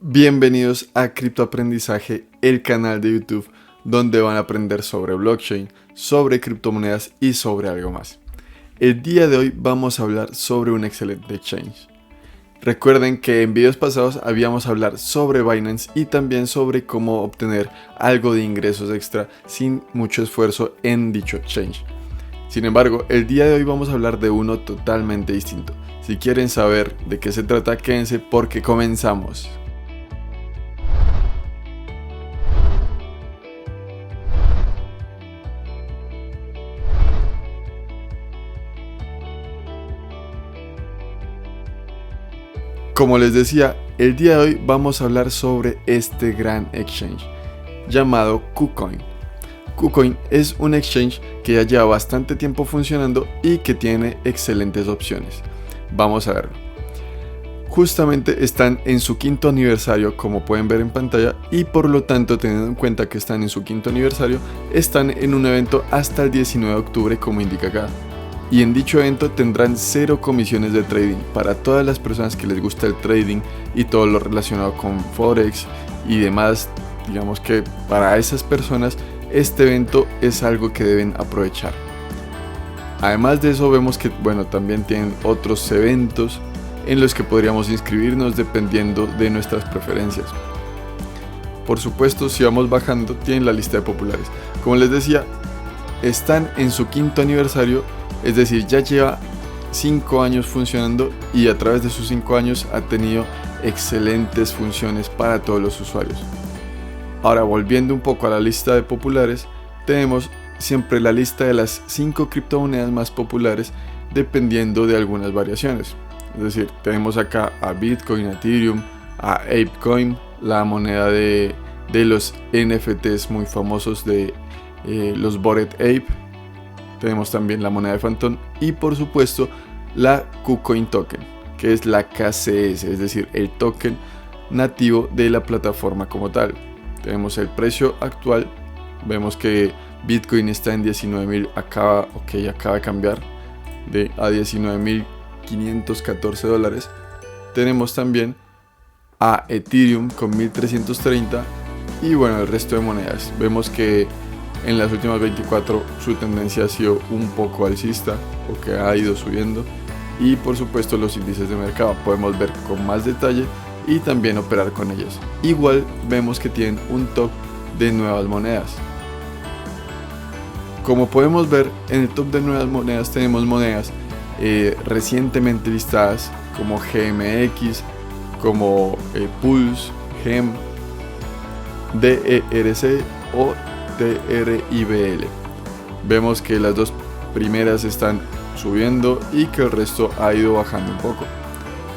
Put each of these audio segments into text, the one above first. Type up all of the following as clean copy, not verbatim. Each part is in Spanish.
Bienvenidos a Criptoaprendizaje, el canal de YouTube donde van a aprender sobre blockchain, sobre criptomonedas y sobre algo más. El día de hoy vamos a hablar sobre un excelente exchange. Recuerden que en videos pasados habíamos hablado sobre Binance y también sobre cómo obtener algo de ingresos extra sin mucho esfuerzo en dicho exchange. Sin embargo, el día de hoy vamos a hablar de uno totalmente distinto. Si quieren saber de qué se trata, quédense porque comenzamos. Como les decía, el día de hoy vamos a hablar sobre este gran exchange llamado KuCoin. KuCoin es un exchange que ya lleva bastante tiempo funcionando y que tiene excelentes opciones. Vamos a verlo. Justamente están en su quinto aniversario, como pueden ver en pantalla, y por lo tanto, teniendo en cuenta que están en su quinto aniversario, están en un evento hasta el 19 de octubre, como indica acá. Y en dicho evento tendrán 0 comisiones de trading para todas las personas que les gusta el trading y todo lo relacionado con Forex y demás. Digamos que para esas personas este evento es algo que deben aprovechar. Además de eso vemos que también tienen otros eventos en los que podríamos inscribirnos dependiendo de nuestras preferencias. Por supuesto, si vamos bajando tienen la lista de populares. Como les decía, están en su quinto aniversario. Es decir, ya lleva 5 años funcionando y a través de sus 5 años ha tenido excelentes funciones para todos los usuarios. Ahora, volviendo un poco a la lista de populares, tenemos siempre la lista de las 5 criptomonedas más populares dependiendo de algunas variaciones. Es decir, tenemos acá a Bitcoin, a Ethereum, a ApeCoin, la moneda de los NFTs muy famosos de los Bored Ape. Tenemos también la moneda de Phantom y por supuesto la KuCoin Token, que es la KCS, es decir, el token nativo de la plataforma como tal. Tenemos el precio actual, vemos que Bitcoin está en 19.000, acaba de cambiar a 19.514 dólares. Tenemos también a Ethereum con 1.330 y el resto de monedas. Vemos que en las últimas 24 su tendencia ha sido un poco alcista o que ha ido subiendo, y por supuesto los índices de mercado podemos ver con más detalle y también operar con ellas. Igual vemos que tienen un top de nuevas monedas. Como podemos ver, en el top de nuevas monedas tenemos monedas recientemente listadas como GMX, como Pulse, GEM, DERC o TRIBL. Vemos que las dos primeras están subiendo y que el resto ha ido bajando un poco.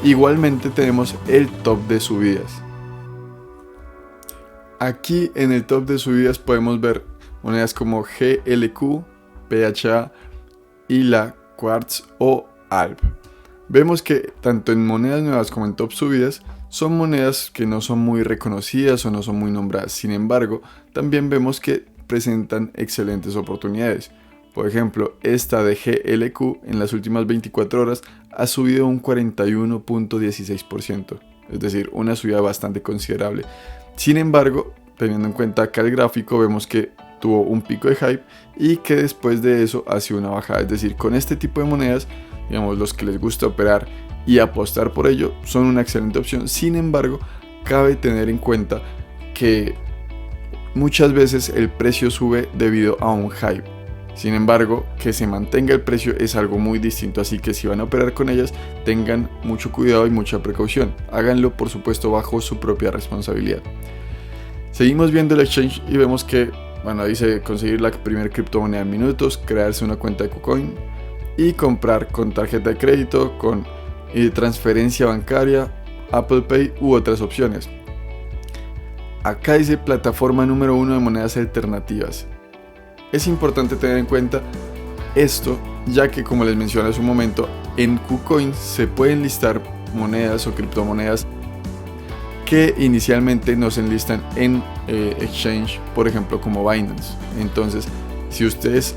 Igualmente tenemos el top de subidas. Aquí en el top de subidas podemos ver monedas como GLQ, PHA y la Quartz o ALP. Vemos que tanto en monedas nuevas como en top subidas son monedas que no son muy reconocidas o no son muy nombradas. Sin embargo, también vemos que presentan excelentes oportunidades. Por ejemplo, esta de GLQ en las últimas 24 horas ha subido un 41.16%, es decir, una subida bastante considerable. Sin embargo, teniendo en cuenta acá el gráfico, vemos que tuvo un pico de hype y que después de eso ha sido una bajada. Es decir, con este tipo de monedas, los que les gusta operar y apostar por ello son una excelente opción. Sin embargo, cabe tener en cuenta que muchas veces el precio sube debido a un hype. Sin embargo, que se mantenga el precio es algo muy distinto, así que si van a operar con ellas, tengan mucho cuidado y mucha precaución. Háganlo, por supuesto, bajo su propia responsabilidad. Seguimos viendo el exchange y vemos que, dice conseguir la primera criptomoneda en minutos, crearse una cuenta de KuCoin y comprar con tarjeta de crédito, con transferencia bancaria, Apple Pay u otras opciones. Acá dice plataforma número 1 de monedas alternativas. Es importante tener en cuenta esto, ya que como les mencioné hace un momento, en KuCoin se pueden listar monedas o criptomonedas que inicialmente no se enlistan en exchange, por ejemplo como Binance. Entonces, si ustedes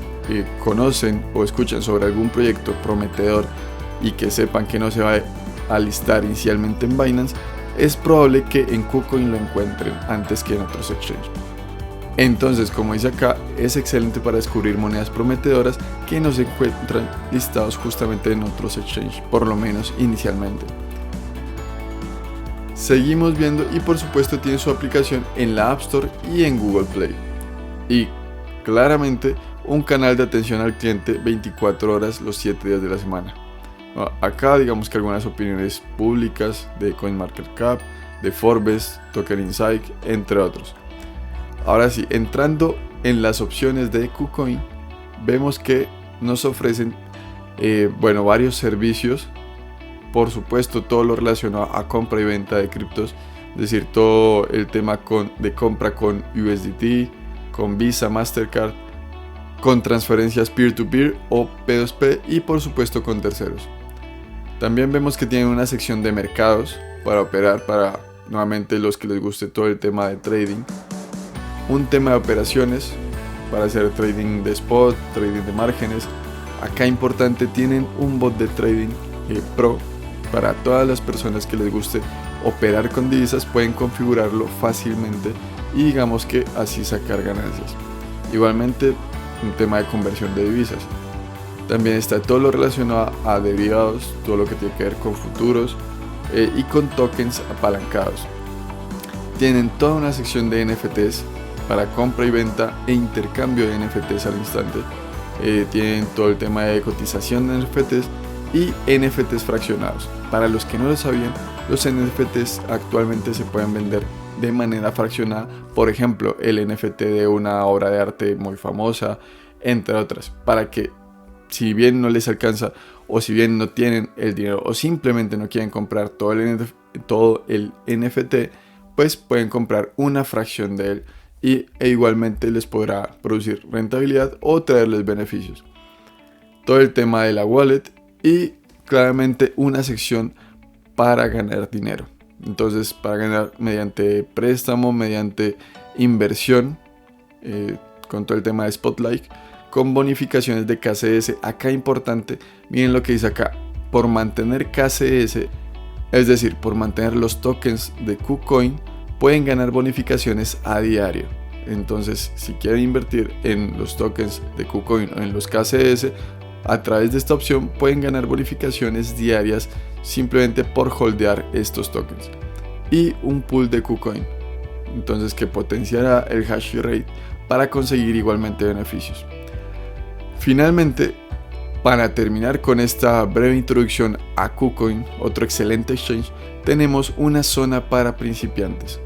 conocen o escuchan sobre algún proyecto prometedor y que sepan que no se va a listar inicialmente en Binance, es probable que en KuCoin lo encuentren antes que en otros exchanges. Entonces, como dice acá, es excelente para descubrir monedas prometedoras que no se encuentran listados justamente en otros exchanges, por lo menos inicialmente. Seguimos viendo y por supuesto tiene su aplicación en la App Store y en Google Play. Y claramente un canal de atención al cliente 24 horas los 7 días de la semana. Acá digamos que algunas opiniones públicas de CoinMarketCap, de Forbes, Token Insight, entre otros. Ahora sí, entrando en las opciones de KuCoin, vemos que nos ofrecen varios servicios. Por supuesto, todo lo relacionado a compra y venta de criptos, es decir, todo el tema de compra con USDT, con Visa, Mastercard, con transferencias peer-to-peer o P2P y por supuesto con terceros. También vemos que tienen una sección de mercados para operar para nuevamente los que les guste todo el tema de trading. Un tema de operaciones para hacer trading de spot, trading de márgenes. Acá importante, tienen un bot de trading pro para todas las personas que les guste operar con divisas, pueden configurarlo fácilmente y digamos que así sacar ganancias. Igualmente un tema de conversión de divisas. También está todo lo relacionado a derivados, todo lo que tiene que ver con futuros y con tokens apalancados. Tienen toda una sección de NFTs para compra y venta e intercambio de NFTs al instante. Tienen todo el tema de cotización de NFTs y NFTs fraccionados. Para los que no lo sabían, los NFTs actualmente se pueden vender de manera fraccionada. Por ejemplo, el NFT de una obra de arte muy famosa, entre otras, para que si bien no les alcanza o si bien no tienen el dinero o simplemente no quieren comprar todo el NFT, pues pueden comprar una fracción de él e igualmente les podrá producir rentabilidad o traerles beneficios. Todo el tema de la wallet y claramente una sección para ganar dinero. Entonces, para ganar mediante préstamo, mediante inversión, con todo el tema de Spotlight, con bonificaciones de KCS. Acá importante, miren lo que dice acá, por mantener KCS, es decir, por mantener los tokens de KuCoin, pueden ganar bonificaciones a diario. Entonces, si quieren invertir en los tokens de KuCoin o en los KCS, a través de esta opción pueden ganar bonificaciones diarias simplemente por holdear estos tokens. Y un pool de KuCoin, entonces que potenciará el hash rate para conseguir igualmente beneficios. Finalmente, para terminar con esta breve introducción a KuCoin, otro excelente exchange, tenemos una zona para principiantes.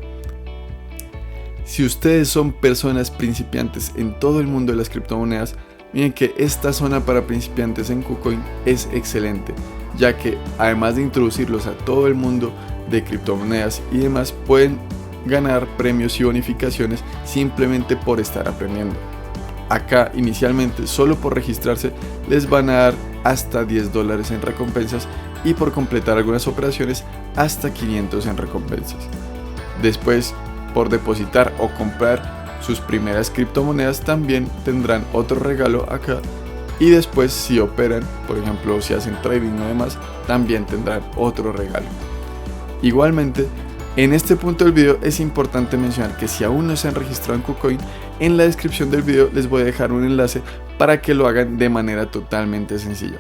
Si ustedes son personas principiantes en todo el mundo de las criptomonedas, miren que esta zona para principiantes en KuCoin es excelente, ya que además de introducirlos a todo el mundo de criptomonedas y demás, pueden ganar premios y bonificaciones simplemente por estar aprendiendo. Acá inicialmente solo por registrarse les van a dar hasta $10 en recompensas y por completar algunas operaciones hasta 500 en recompensas. Después, por depositar o comprar sus primeras criptomonedas, también tendrán otro regalo acá. Y después, si operan, por ejemplo si hacen trading o demás, también tendrán otro regalo. Igualmente, en este punto del video es importante mencionar que si aún no se han registrado en KuCoin, en la descripción del video les voy a dejar un enlace para que lo hagan de manera totalmente sencilla.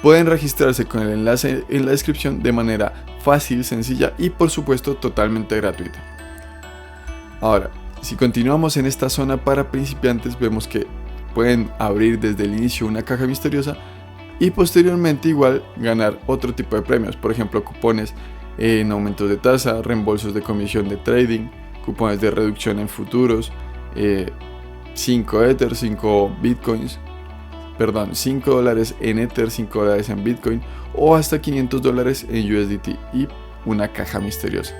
Pueden registrarse con el enlace en la descripción de manera fácil, sencilla y por supuesto totalmente gratuita. Ahora, si continuamos en esta zona para principiantes, vemos que pueden abrir desde el inicio una caja misteriosa y posteriormente igual ganar otro tipo de premios, por ejemplo cupones en aumentos de tasa, reembolsos de comisión de trading, cupones de reducción en futuros, 5 Ether, 5 Bitcoins, perdón, $5 en Ether, $5 en Bitcoin o hasta $500 en USDT y una caja misteriosa.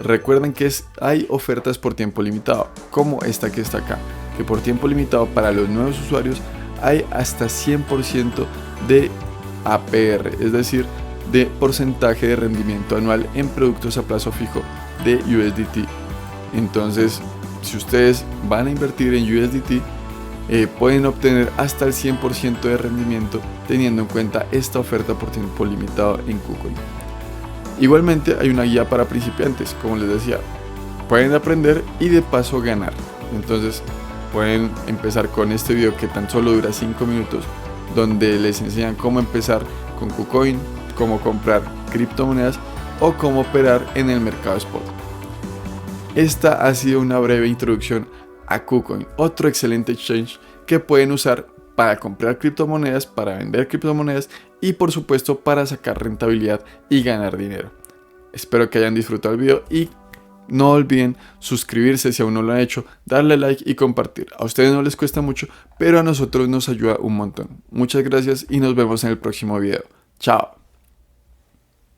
Recuerden que hay ofertas por tiempo limitado, como esta que está acá, que por tiempo limitado para los nuevos usuarios hay hasta 100% de APR, es decir, de porcentaje de rendimiento anual en productos a plazo fijo de USDT. Entonces, si ustedes van a invertir en USDT, pueden obtener hasta el 100% de rendimiento teniendo en cuenta esta oferta por tiempo limitado en KuCoin. Igualmente hay una guía para principiantes, como les decía, pueden aprender y de paso ganar. Entonces pueden empezar con este video que tan solo dura 5 minutos, donde les enseñan cómo empezar con KuCoin, cómo comprar criptomonedas o cómo operar en el mercado spot. Esta ha sido una breve introducción a KuCoin, otro excelente exchange que pueden usar para comprar criptomonedas, para vender criptomonedas y por supuesto para sacar rentabilidad y ganar dinero. Espero que hayan disfrutado el video y no olviden suscribirse si aún no lo han hecho, darle like y compartir. A ustedes no les cuesta mucho, pero a nosotros nos ayuda un montón. Muchas gracias y nos vemos en el próximo video. Chao.